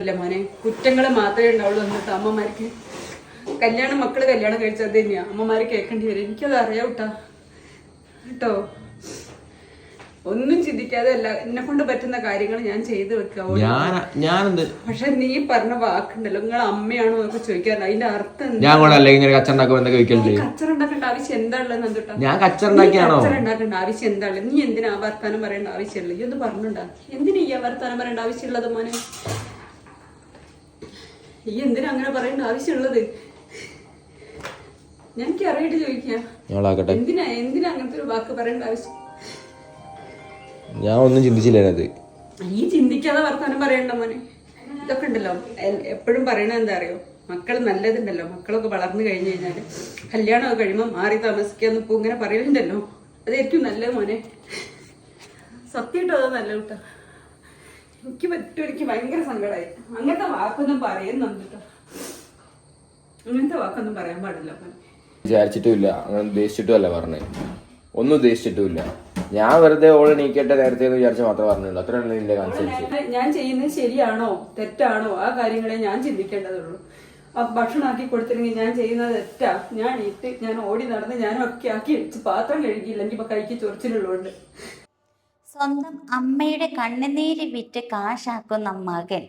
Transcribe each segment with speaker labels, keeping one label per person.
Speaker 1: അല്ല മോനെ, കുറ്റങ്ങൾ മാത്രമേ ഉണ്ടാവുള്ളൂ. എന്നിട്ട് അമ്മമാർക്ക് മക്കള് കല്യാണം കഴിച്ചത് തന്നെയാ അമ്മമാര് കേൾക്കേണ്ടി വരും. എനിക്കത് അറിയാം കേട്ടോ. ഒന്നും ചിന്തിക്കാതെ അല്ല എന്നെ കൊണ്ട് പറ്റുന്ന കാര്യങ്ങൾ ഞാൻ ചെയ്തു വെക്കാം. പക്ഷെ നീ പറഞ്ഞ വാക്കുണ്ടല്ലോ, നിങ്ങൾ അമ്മയാണോ എന്നൊക്കെ ചോദിക്കാറില്ല. അതിന്റെ അർത്ഥം കച്ചറുണ്ടാക്കേണ്ട ആവശ്യം എന്താണുള്ളത്? കച്ചറുണ്ടാക്കേണ്ട ആവശ്യം എന്താണ്? നീ എന്തിനാ വർത്താനം പറയേണ്ട ആവശ്യമുള്ളത്? ഈ ഒന്ന് പറഞ്ഞുണ്ടാ, എന്തിനാ ഈ വർത്താനം പറയേണ്ട ആവശ്യമുള്ളത് മോനെ? ഈ എന്തിനാ അങ്ങനെ പറയേണ്ട ആവശ്യമുള്ളത്? എനിക്ക് അറിയിട്ട് ചോദിക്കാം, എന്തിനാ അങ്ങനത്തെ ഒരു വാക്ക് പറയേണ്ട ആവശ്യം?
Speaker 2: ഞാൻ ഒന്നും ചിന്തിച്ചില്ല.
Speaker 1: ഈ ചിന്തിക്കാതെ വർത്താനം പറയണ്ട മോനെ. ഇതൊക്കെ ഉണ്ടല്ലോ എപ്പോഴും പറയണ എന്താ അറിയോ, മക്കൾ നല്ലതുണ്ടല്ലോ. മക്കളൊക്കെ വളർന്നു കഴിഞ്ഞു കഴിഞ്ഞാല് കല്യാണമൊക്കെ കഴിയുമ്പോൾ മാറി താമസിക്കാന്ന് ഇപ്പൊ ഇങ്ങനെ പറയുന്നുണ്ടല്ലോ, അതായിരിക്കും നല്ലത് മോനെ. സത്യമായിട്ടും അതാ നല്ല കേട്ടോ. എനിക്ക് ഭയങ്കര സങ്കടമായി. അങ്ങനത്തെ വാക്കൊന്നും പറയുന്നുണ്ട് കേട്ടോ. അങ്ങനത്തെ വാക്കൊന്നും പറയാൻ പാടില്ല.
Speaker 2: വിചാരിച്ചിട്ടുമില്ല, അങ്ങനെ ഉദ്ദേശിച്ചിട്ടുമല്ല പറഞ്ഞേ. ഒന്നും ഉദ്ദേശിച്ചിട്ടുമില്ല. ഞാൻ വെറുതെ ഓള് നീക്കട്ടെ നേരത്തെ വിചാരിച്ച മാത്രമേ പറഞ്ഞുള്ളൂ. അത്രയുള്ള എന്റെ കൺസെപ്റ്റ്.
Speaker 1: ഞാൻ ചെയ്യുന്നത് ശരിയാണോ തെറ്റാണോ ആ കാര്യങ്ങളെ ഞാൻ ചിന്തിക്കേണ്ടതുള്ളൂ. ഭക്ഷണമാക്കി കൊടുത്തില്ലെങ്കിൽ ഞാൻ ചെയ്യുന്നത് തെറ്റാ. ഞാൻ ഓടി നടന്ന് ഞാനൊക്കെ ആക്കി വെച്ച് പാത്രം കഴുകിയില്ലെങ്കിൽ ഇപ്പൊ കൈക്ക് ചൊറിച്ചിലുള്ളതുകൊണ്ട്.
Speaker 3: സ്വന്തം അമ്മയുടെ കണ്ണുനീര് വിറ്റ് കാശാക്കുന്ന മകൻ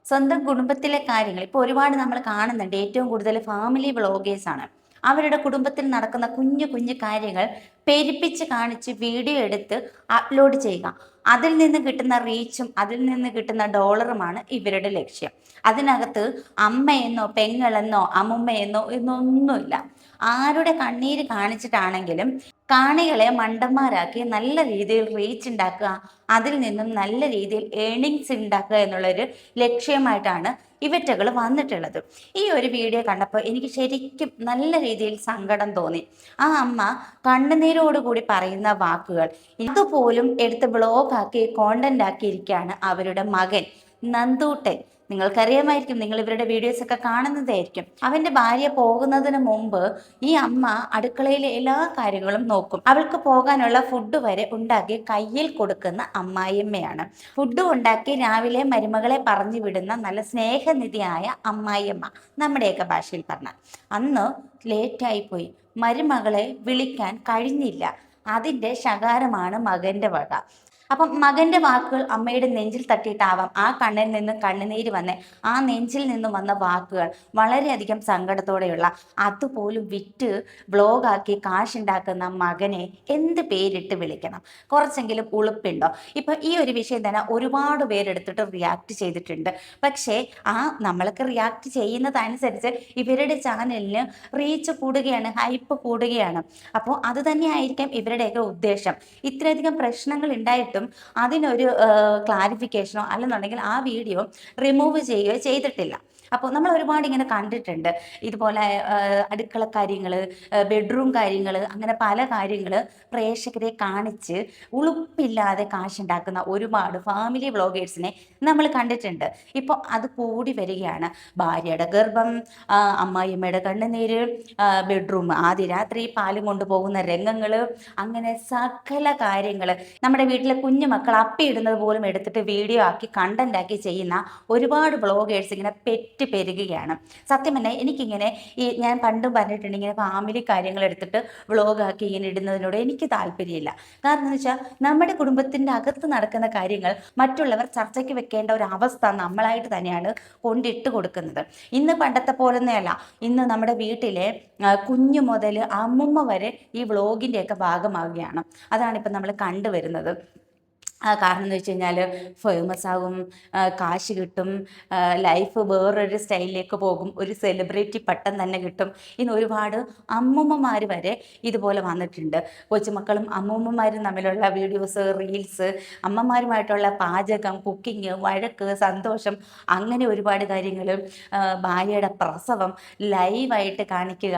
Speaker 3: സ്വന്തം കുടുംബത്തിലെ കാര്യങ്ങൾ ഇപ്പോൾ ഒരുപാട് നമ്മൾ കാണുന്നുണ്ട്. ഏറ്റവും കൂടുതൽ ഫാമിലി വ്ളോഗേഴ്സാണ്. അവരുടെ കുടുംബത്തിൽ നടക്കുന്ന കുഞ്ഞു കുഞ്ഞു കാര്യങ്ങൾ പെരുപ്പിച്ച് കാണിച്ച് വീഡിയോ എടുത്ത് അപ്ലോഡ് ചെയ്യുക. അതിൽ നിന്ന് കിട്ടുന്ന റീച്ചും അതിൽ നിന്ന് കിട്ടുന്ന ഡോളറുമാണ് ഇവരുടെ ലക്ഷ്യം. അതിനകത്ത് അമ്മയെന്നോ പെങ്ങളെന്നോ അമ്മുമ്മയെന്നോ എന്നൊന്നുമില്ല. ആരുടെ കണ്ണീര് കാണിച്ചിട്ടാണെങ്കിലും കാണികളെ മണ്ടന്മാരാക്കി നല്ല രീതിയിൽ റീച്ച് ഉണ്ടാക്കുക, അതിൽ നിന്നും നല്ല രീതിയിൽ ഏണിങ്സ് ഉണ്ടാക്കുക എന്നുള്ളൊരു ലക്ഷ്യമായിട്ടാണ് ഇവറ്റകൾ വന്നിട്ടുള്ളത്. ഈ ഒരു വീഡിയോ കണ്ടപ്പോൾ എനിക്ക് ശരിക്കും നല്ല രീതിയിൽ സങ്കടം തോന്നി. ആ അമ്മ കണ്ണുനീരോടുകൂടി പറയുന്ന വാക്കുകൾ ഇതുപോലും എടുത്ത് ബ്ലോഗാക്കി കോണ്ടന്റ് ആക്കിയിരിക്കുകയാണ് അവരുടെ മകൻ നന്ദൂട്ടൻ. നിങ്ങൾക്കറിയാമായിരിക്കും, നിങ്ങൾ ഇവരുടെ വീഡിയോസ് ഒക്കെ കാണുന്നതായിരിക്കും. അവന്റെ ഭാര്യ പോകുന്നതിന് മുമ്പ് ഈ അമ്മ അടുക്കളയിലെ എല്ലാ കാര്യങ്ങളും നോക്കും. അവൾക്ക് പോകാനുള്ള ഫുഡ് വരെ ഉണ്ടാക്കി കയ്യിൽ കൊടുക്കുന്ന അമ്മായിയമ്മയാണ്. ഫുഡ് ഉണ്ടാക്കി രാവിലെ മരുമകളെ പറഞ്ഞു വിടുന്ന നല്ല സ്നേഹനിധിയായ അമ്മായിയമ്മ. നമ്മുടെയൊക്കെ ഭാഷയിൽ പറഞ്ഞാൽ അന്ന് ലേറ്റായി പോയി, മരുമകളെ വിളിക്കാൻ കഴിഞ്ഞില്ല. അതിൻ്റെ ശകാരമാണ് മകന്റെ വക. അപ്പം മകന്റെ വാക്കുകൾ അമ്മയുടെ നെഞ്ചിൽ തട്ടിയിട്ടാവാം ആ കണ്ണിൽ നിന്ന് കണ്ണുനീര് വന്ന് ആ നെഞ്ചിൽ നിന്നും വന്ന വാക്കുകൾ വളരെയധികം സങ്കടത്തോടെയുള്ള, അതുപോലും വിറ്റ് ബ്ലോഗാക്കി കാശുണ്ടാക്കുന്ന മകനെ എന്ത് പേരിട്ട് വിളിക്കണം? കുറച്ചെങ്കിലും ഉളുപ്പുണ്ടോ? ഇപ്പൊ ഈ ഒരു വിഷയം തന്നെ ഒരുപാട് പേരെടുത്തിട്ട് റിയാക്ട് ചെയ്തിട്ടുണ്ട്. പക്ഷേ നമ്മളൊക്കെ റിയാക്ട് ചെയ്യുന്നതനുസരിച്ച് ഇവരുടെ ചാനലിന് റീച്ച് കൂടുകയാണ്, ഹൈപ്പ് കൂടുകയാണ്. അപ്പോൾ അത് തന്നെയായിരിക്കാം ഇവരുടെയൊക്കെ ഉദ്ദേശം. ഇത്രയധികം പ്രശ്നങ്ങൾ ഉണ്ടായിട്ട് അതിനൊരു ക്ലാരിഫിക്കേഷനോ അല്ലെന്നുണ്ടെങ്കിൽ ആ വീഡിയോ റിമൂവ് ചെയ്യുകയോ ചെയ്തിട്ടില്ല. അപ്പോൾ നമ്മൾ ഒരുപാട് ഇങ്ങനെ കണ്ടിട്ടുണ്ട് ഇതുപോലെ അടുക്കള കാര്യങ്ങൾ, ബെഡ്റൂം കാര്യങ്ങൾ, അങ്ങനെ പല കാര്യങ്ങൾ പ്രേക്ഷകരെ കാണിച്ച് ഉളുപ്പില്ലാതെ കാശുണ്ടാക്കുന്ന ഒരുപാട് ഫാമിലി വ്ളോഗേഴ്സിനെ നമ്മൾ കണ്ടിട്ടുണ്ട്. ഇപ്പോൾ അത് കൂടി വരികയാണ്. ഭാര്യയുടെ ഗർഭം, അമ്മായിയമ്മയുടെ കണ്ണുനീര്, ബെഡ്റൂം ആദ്യ രാത്രി പാലും കൊണ്ടുപോകുന്ന രംഗങ്ങൾ, അങ്ങനെ സകല കാര്യങ്ങൾ നമ്മുടെ വീട്ടിലെ കുഞ്ഞു മക്കൾ അപ്പിയിടുന്നത് പോലും എടുത്തിട്ട് വീഡിയോ ആക്കി കണ്ടന്റ് ആക്കി ചെയ്യുന്ന ഒരുപാട് വ്ളോഗേഴ്സ് ഇങ്ങനെ പെരുകുകയാണ്. സത്യം തന്നെ എനിക്കിങ്ങനെ ഞാൻ പണ്ടും പറഞ്ഞിട്ടുണ്ട്, ഇങ്ങനെ ഫാമിലി കാര്യങ്ങൾ എടുത്തിട്ട് വ്ളോഗാക്കി ഇങ്ങനെ ഇടുന്നതിനോട് എനിക്ക് താല്പര്യമില്ല. കാരണം എന്ന് വെച്ചാൽ നമ്മുടെ കുടുംബത്തിൻ്റെ അകത്ത് നടക്കുന്ന കാര്യങ്ങൾ മറ്റുള്ളവർ ചർച്ചയ്ക്ക് വെക്കേണ്ട ഒരു അവസ്ഥ നമ്മളായിട്ട് തന്നെയാണ് കൊണ്ടിട്ട് കൊടുക്കുന്നത്. ഇന്ന് പണ്ടത്തെ പോലൊന്നുമല്ല. ഇന്ന് നമ്മുടെ വീട്ടിലെ കുഞ്ഞു മുതൽ അമ്മുമ്മ വരെ ഈ വ്ളോഗിൻ്റെയൊക്കെ ഭാഗമാവുകയാണ്. അതാണിപ്പം നമ്മൾ കണ്ടുവരുന്നത്. കാരണം എന്ന് വെച്ച് കഴിഞ്ഞാൽ ഫേമസ് ആകും, കാശ് കിട്ടും, ലൈഫ് വേറൊരു സ്റ്റൈലിലേക്ക് പോകും, ഒരു സെലിബ്രിറ്റി പട്ടം തന്നെ കിട്ടും. ഇന്ന് ഒരുപാട് അമ്മൂമ്മമാർ വരെ ഇതുപോലെ വന്നിട്ടുണ്ട്. കൊച്ചുമക്കളും അമ്മൂമ്മമാരും തമ്മിലുള്ള വീഡിയോസ്, റീൽസ്, അമ്മമാരുമായിട്ടുള്ള പാചകം, കുക്കിങ്, വഴക്ക്, സന്തോഷം, അങ്ങനെ ഒരുപാട് കാര്യങ്ങൾ, ഭാര്യയുടെ പ്രസവം ലൈവായിട്ട് കാണിക്കുക,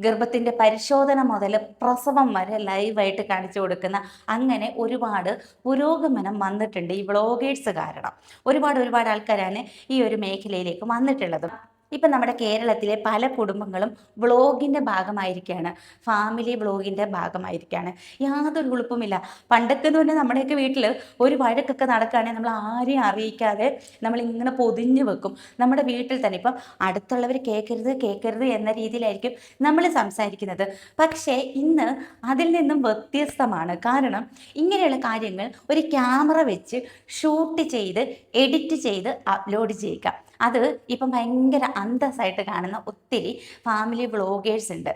Speaker 3: ഗർഭത്തിൻ്റെ പരിശോധന മുതൽ പ്രസവം വരെ ലൈവായിട്ട് കാണിച്ചു കൊടുക്കുന്ന, അങ്ങനെ ഒരുപാട് പുരോഗമനം വന്നിട്ടുണ്ട് ഈ വ്ളോഗേഴ്സ് കാരണം. ഒരുപാട് ആൾക്കാരാണ് ഈ ഒരു മേഖലയിലേക്ക് വന്നിട്ടുള്ളത്. ഇപ്പം നമ്മുടെ കേരളത്തിലെ പല കുടുംബങ്ങളും വ്ളോഗിൻ്റെ ഭാഗമായിരിക്കുകയാണ്, ഫാമിലി വ്ളോഗിൻ്റെ ഭാഗമായിരിക്കുകയാണ്. യാതൊരു കുഴപ്പമില്ല. പണ്ടൊക്കെ എന്ന് പറഞ്ഞാൽ നമ്മുടെയൊക്കെ വീട്ടിൽ ഒരു വഴക്കൊക്കെ നടക്കുകയാണെങ്കിൽ നമ്മൾ ആരെയും അറിയിക്കാതെ നമ്മളിങ്ങനെ പൊതിഞ്ഞു വെക്കും നമ്മുടെ വീട്ടിൽ തന്നെ. ഇപ്പം അടുത്തുള്ളവർ കേൾക്കരുത് എന്ന രീതിയിലായിരിക്കും നമ്മൾ സംസാരിക്കുന്നത്. പക്ഷേ ഇന്ന് അതിൽ നിന്നും വ്യത്യസ്തമാണ്. കാരണം ഇങ്ങനെയുള്ള കാര്യങ്ങൾ ഒരു ക്യാമറ വെച്ച് ഷൂട്ട് ചെയ്ത് എഡിറ്റ് ചെയ്ത് അപ്ലോഡ് ചെയ്യുക, അത് ഇപ്പം ഭയങ്കര അന്തസ്സായിട്ട് കാണുന്ന ഒത്തിരി ഫാമിലി വ്ളോഗേഴ്സ് ഉണ്ട്.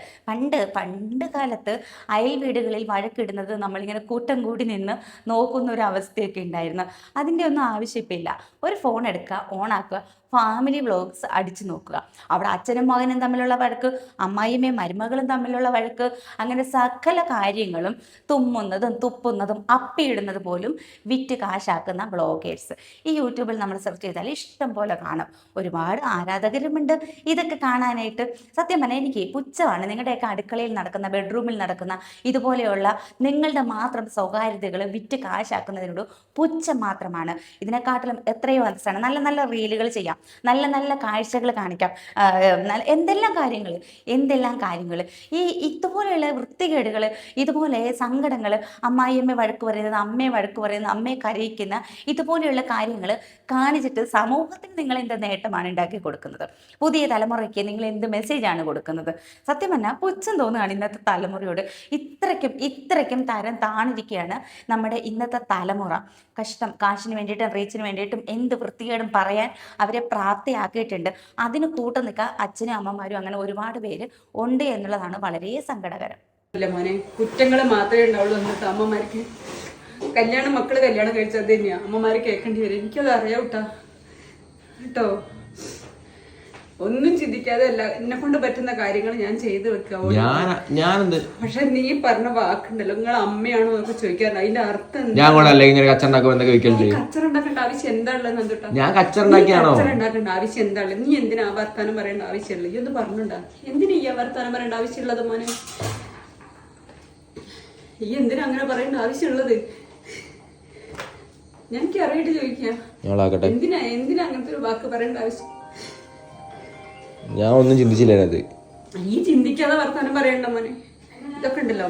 Speaker 3: പണ്ട് കാലത്ത് അയൽ വീടുകളിൽ വഴക്കിടുന്നത് നമ്മളിങ്ങനെ കൂട്ടം കൂടി നിന്ന് നോക്കുന്ന ഒരു അവസ്ഥയൊക്കെ ഉണ്ടായിരുന്നു. അതിൻ്റെ ഒന്നും ആവശ്യമില്ല. ഒരു ഫോൺ എടുക്കുക, ഓണാക്കുക, ഫാമിലി വ്ളോഗ്സ് അടിച്ചു നോക്കുക. അവിടെ അച്ഛനും മകനും തമ്മിലുള്ള വഴക്ക്, അമ്മായിയമ്മയും മരുമകളും തമ്മിലുള്ള വഴക്ക്, അങ്ങനെ സകല കാര്യങ്ങളും തുമ്മുന്നതും തുപ്പുന്നതും അപ്പിയിടുന്നത് പോലും വിറ്റ് കാശാക്കുന്ന വ്ളോഗേഴ്സ് ഈ യൂട്യൂബിൽ നമ്മൾ സെർച്ച് ചെയ്താൽ ഇഷ്ടം പോലെ കാണും. ഒരുപാട് ആരാധകരുമുണ്ട് ഇതൊക്കെ കാണാനായിട്ട്. സത്യം പറഞ്ഞാൽ എനിക്ക് പുച്ഛമാണ് നിങ്ങളുടെയൊക്കെ അടുക്കളയിൽ നടക്കുന്ന, ബെഡ്റൂമിൽ നടക്കുന്ന ഇതുപോലെയുള്ള നിങ്ങളുടെ മാത്രം സ്വകാര്യതകൾ വിറ്റ് കാശാക്കുന്നതിനോട് പുച്ഛം മാത്രമാണ്. ഇതിനെക്കാട്ടിലും എത്രയോ അന്തസ്സാണ്. നല്ല നല്ല റീലുകൾ ചെയ്യാം, നല്ല നല്ല കാഴ്ചകൾ കാണിക്കാം, എന്തെല്ലാം കാര്യങ്ങൾ. ഈ ഇതുപോലെയുള്ള വൃത്തികേടുകൾ, ഇതുപോലെ സങ്കടങ്ങൾ, അമ്മായിയമ്മയെ വഴക്ക് പറയുന്നത്, അമ്മയെ വഴക്ക് പറയുന്നത്, അമ്മയെ കരയിക്കുന്ന ഇതുപോലെയുള്ള കാര്യങ്ങൾ കാണിച്ചിട്ട് സമൂഹത്തിന് നിങ്ങൾ എന്ത് നേട്ടമാണ് ഉണ്ടാക്കി കൊടുക്കുന്നത്? പുതിയ തലമുറയ്ക്ക് നിങ്ങൾ എന്ത് മെസ്സേജാണ് കൊടുക്കുന്നത്? സത്യം പറഞ്ഞാൽ പുച്ഛം തോന്നുകയാണ് ഇന്നത്തെ തലമുറയോട്. ഇത്രയ്ക്കും തരം താണിരിക്കുകയാണ് നമ്മുടെ ഇന്നത്തെ തലമുറ. കഷ്ടം. കാശിന് വേണ്ടിയിട്ടും റീച്ചിന് വേണ്ടിയിട്ടും എന്ത് വൃത്തികേടും പറയാൻ അവരെ പ്രാപ്തിയാക്കിയിട്ടുണ്ട്. അതിന് കൂട്ടു നിൽക്കാൻ അച്ഛനും അമ്മമാരും അങ്ങനെ ഒരുപാട് പേര് ഉണ്ട് എന്നുള്ളതാണ് വളരെ സങ്കടകരം.
Speaker 1: അല്ല മോനെ, കുറ്റങ്ങൾ മാത്രമേ ഉണ്ടാവുള്ളൂ എന്നിട്ട് അമ്മമാർക്ക്. മക്കള് കല്യാണം കഴിച്ചത് തന്നെയാ അമ്മമാര് കേൾക്കേണ്ടി വരും. എനിക്കത് അറിയാം കേട്ടോ. ഒന്നും ചിന്തിക്കാതെ അല്ല എന്നെ കൊണ്ട് പറ്റുന്ന കാര്യങ്ങൾ ഞാൻ ചെയ്തു വെക്കുക. പക്ഷെ നീ പറഞ്ഞ വാക്കുണ്ടല്ലോ, നിങ്ങൾ അമ്മയാണോ എന്നൊക്കെ ചോദിക്കാറുണ്ട്. അതിന്റെ അർത്ഥം കച്ചറുണ്ടാക്കേണ്ട ആവശ്യം എന്താണുള്ളത്? ആവശ്യം എന്താണ്? നീ എന്തിനാ വർത്താനം പറയേണ്ട ആവശ്യമില്ല. ഈ ഒന്ന് പറഞ്ഞുണ്ടാ, എന്തിനാ ഈ വർത്താനം പറയേണ്ട ആവശ്യമുള്ളത് മോനെ? ഈ എന്തിനാ അങ്ങനെ പറയേണ്ട ആവശ്യമുള്ളത്? ഞങ്ങൾക്ക് അറിയിട്ട് ചോദിക്കാം, എന്തിനാ അങ്ങനത്തെ ഒരു വാക്ക് പറയേണ്ട ആവശ്യം?
Speaker 2: ഞാൻ ഒന്നും ചിന്തിച്ചില്ല.
Speaker 1: ഈ ചിന്തിക്കാതെ വർത്താനം പറയണ്ട മോനെ. ഇതൊക്കെ ഉണ്ടല്ലോ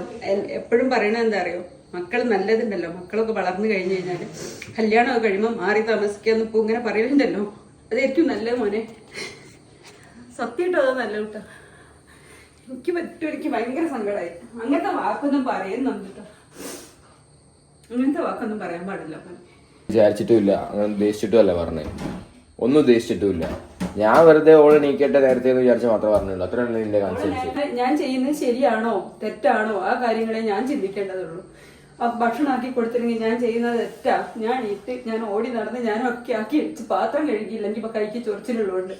Speaker 1: എപ്പോഴും പറയണത് എന്താ അറിയോ, മക്കൾ നല്ലതുണ്ടല്ലോ. മക്കളൊക്കെ വളർന്നു കഴിഞ്ഞു കഴിഞ്ഞാല് കല്യാണമൊക്കെ കഴിയുമ്പോൾ മാറി താമസിക്കാന്ന് ഇപ്പൊ ഇങ്ങനെ പറയുന്നുണ്ടല്ലോ, അതായിരിക്കും നല്ലത് മോനെ. സത്യമായിട്ടും അതാ നല്ല കേട്ടോ. എനിക്ക് ഭയങ്കര സങ്കടമായി. അങ്ങനത്തെ വാക്കൊന്നും പറയുന്നുണ്ട് കേട്ടോ. അങ്ങനത്തെ വാക്കൊന്നും പറയാൻ പാടില്ല മോനെ.
Speaker 2: വിചാരിച്ചിട്ടുമില്ല, അങ്ങനെ ഉദ്ദേശിച്ചിട്ടുമല്ല പറഞ്ഞേ. ഒന്നും ഉദ്ദേശിച്ചിട്ടുമില്ല. ഞാൻ വെറുതെ ഓള് നീക്കട്ടെ നേരത്തെ എന്ന് വിചാരിച്ച മാത്രമേ പറഞ്ഞുള്ളൂ. അത്രയാണ് നിന്റെ കൺസെപ്റ്റ്.
Speaker 1: ഞാൻ ചെയ്യുന്നത് ശരിയാണോ തെറ്റാണോ ആ കാര്യങ്ങളെ ഞാൻ ചിന്തിക്കേണ്ടതുള്ളൂ. ഭക്ഷണമാക്കി കൊടുത്തില്ലെങ്കിൽ ഞാൻ ചെയ്യുന്നത് തെറ്റാ. ഞാൻ ഓടി നടന്ന് ഞാനൊക്കെ ആക്കി വെച്ച് പാത്രം കഴുകിയില്ലെങ്കിൽ ഇപ്പൊ കൈക്ക് ചൊറിച്ചിലുള്ളതുകൊണ്ട്